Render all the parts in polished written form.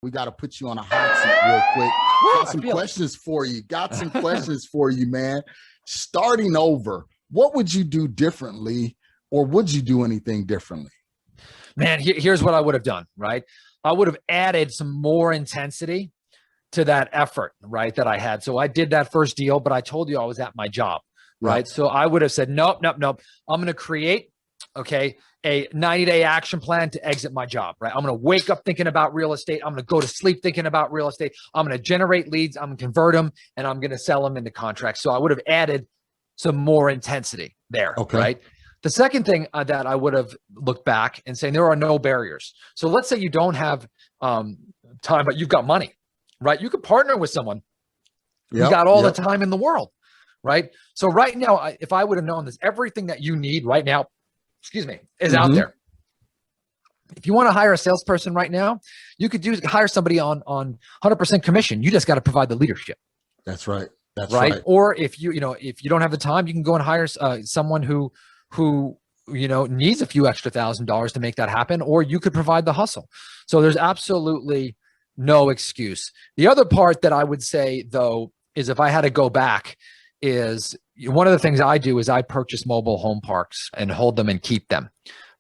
We got to put you on a hot seat real quick. Got some questions for you. Got some questions for you, man. Starting over, what would you do differently, or would you do anything differently? Man, here's what I would have done, right? I would have added some more intensity to that effort, right, that I had. So I did that first deal, but I told you I was at my job, right? Yep. So I would have said, nope. I'm going to create, okay, a 90-day action plan to exit my job, right? I'm going to wake up thinking about real estate. I'm going to go to sleep thinking about real estate. I'm going to generate leads. I'm going to convert them, and I'm going to sell them into contracts. So I would have added some more intensity there, okay, right? The second thing that I would have looked back and saying there are no barriers. So let's say you don't have time, but you've got money, right? You could partner with someone who's got all the time in the world, right? So right now, if I would have known this, everything that you need right now, is out there. If you want to hire a salesperson right now, you could hire somebody on 100% commission. You just got to provide the leadership. That's right. That's right. right. Or if you don't have the time, you can go and hire someone who needs a few extra $1,000s to make that happen, or you could provide the hustle. So there's absolutely no excuse. The other part that I would say, though, is if I had to go back, is one of the things I do is I purchase mobile home parks and hold them and keep them,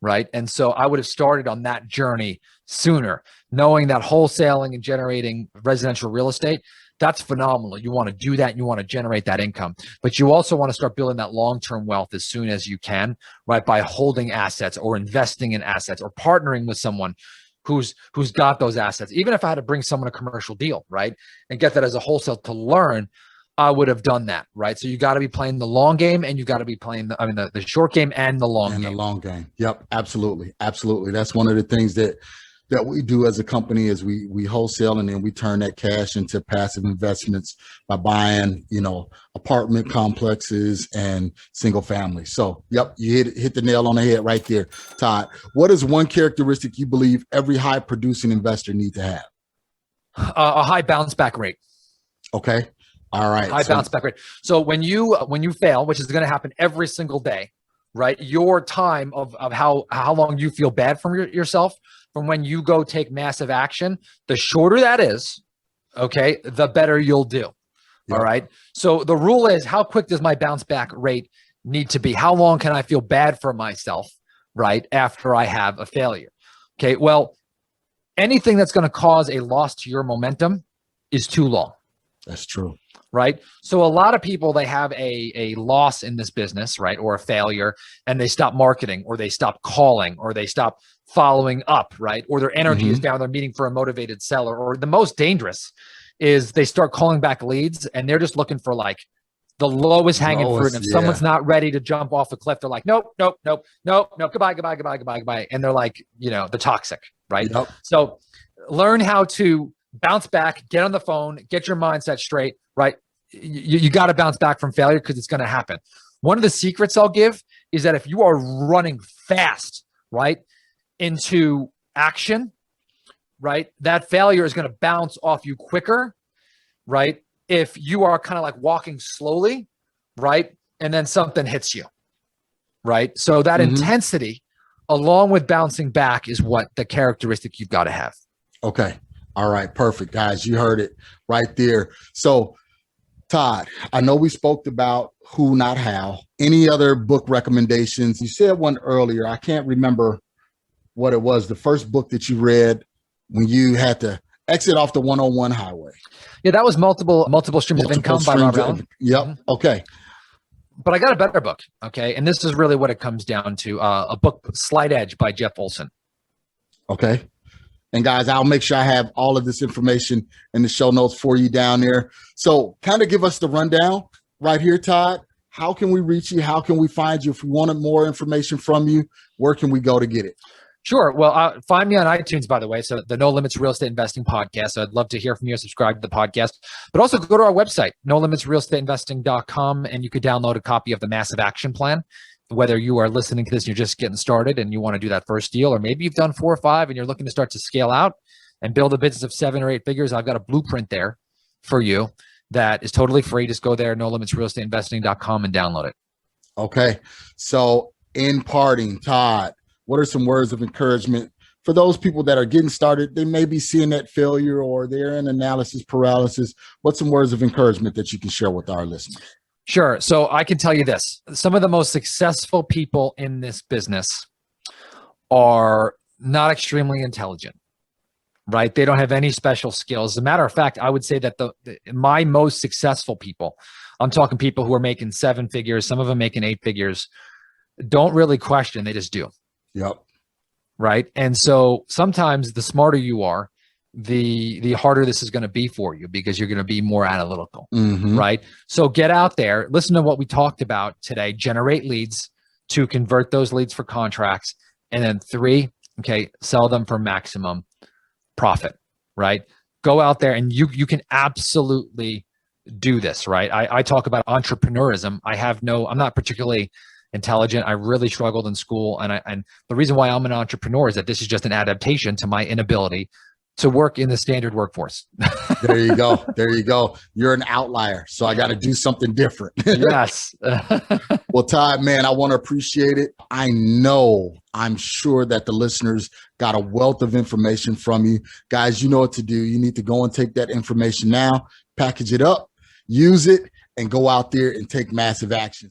right? And so I would have started on that journey sooner, knowing that wholesaling and generating residential real estate, that's phenomenal. You want to do that. And you want to generate that income, but you also want to start building that long-term wealth as soon as you can, right? By holding assets or investing in assets or partnering with someone who's got those assets. Even if I had to bring someone a commercial deal, right, and get that as a wholesale to learn, I would have done that, right? So you got to be playing the long game, and you got to be playing the short game and the long game. The long game. Yep, absolutely, absolutely. That's one of the things that we do as a company is we wholesale, and then we turn that cash into passive investments by buying, apartment complexes and single families. So, yep, you hit the nail on the head right there, Todd. What is one characteristic you believe every high producing investor needs to have? A high bounce back rate. Okay. All right. High bounce back rate. So when you fail, which is going to happen every single day, right? Your time of how long you feel bad from yourself from when you go take massive action, the shorter that is, okay, the better you'll do. Yep. All right. So the rule is, how quick does my bounce back rate need to be? How long can I feel bad for myself, right, after I have a failure? Okay. Well, anything that's going to cause a loss to your momentum is too long. That's true. Right. So a lot of people, they have a loss in this business, right, or a failure, and they stop marketing, or they stop calling, or they stop following up, right, or their energy is down. They're meeting for a motivated seller, or the most dangerous is they start calling back leads, and they're just looking for like the lowest hanging fruit. And if someone's not ready to jump off a cliff, they're like, nope, goodbye. And they're like, the toxic, right? Yep. So learn how to bounce back, get on the phone, get your mindset straight, right? You got to bounce back from failure, because it's going to happen. One of the secrets I'll give is that if you are running fast, right, into action, right, that failure is going to bounce off you quicker, right? If you are kind of like walking slowly, right, and then something hits you, right? So that intensity along with bouncing back is what the characteristic you've got to have. Okay. All right. Perfect, guys. You heard it right there. So, Todd, I know we spoke about who, not how. Any other book recommendations? You said one earlier. I can't remember what it was. The first book that you read when you had to exit off the 101 highway. Yeah, that was multiple streams of income by Robert Allen. Yep. Okay. But I got a better book. Okay. And this is really what it comes down to. A book, Slight Edge by Jeff Olson. Okay. And guys, I'll make sure I have all of this information in the show notes for you down there. So kind of give us the rundown right here, Todd. How can we reach you? How can we find you? If we wanted more information from you, where can we go to get it? Sure. Well, find me on iTunes, by the way. So the No Limits Real Estate Investing podcast. So I'd love to hear from you. Subscribe to the podcast, but also go to our website, nolimitsrealestateinvesting.com, and you could download a copy of the Massive Action Plan. Whether you are listening to this and you're just getting started and you want to do that first deal, or maybe you've done 4 or 5 and you're looking to start to scale out and build a business of 7 or 8 figures, I've got a blueprint there for you that is totally free. Just go there, nolimitsrealestateinvesting.com, and download it. Okay. So in parting, Todd, what are some words of encouragement for those people that are getting started, they may be seeing that failure or they're in analysis paralysis. What's some words of encouragement that you can share with our listeners? Sure. So I can tell you this, some of the most successful people in this business are not extremely intelligent, right? They don't have any special skills. As a matter of fact, I would say that my most successful people, I'm talking people who are making 7 figures, some of them making 8 figures, don't really question, they just do. Yep. Right. And so sometimes the smarter you are, the harder this is going to be for you because you're going to be more analytical. Right. So get out there, listen to what we talked about today, generate leads, 2, convert those leads for contracts, and then 3, okay, sell them for maximum profit. Right. Go out there and you can absolutely do this. Right. I talk about entrepreneurism. I'm not particularly intelligent. I really struggled in school. And the reason why I'm an entrepreneur is that this is just an adaptation to my inability to work in the standard workforce. There you go. There you go. You're an outlier. So I got to do something different. Yes. Well, Todd, man, I want to appreciate it. I'm sure that the listeners got a wealth of information from you. Guys, you know what to do. You need to go and take that information now, package it up, use it, and go out there and take massive action.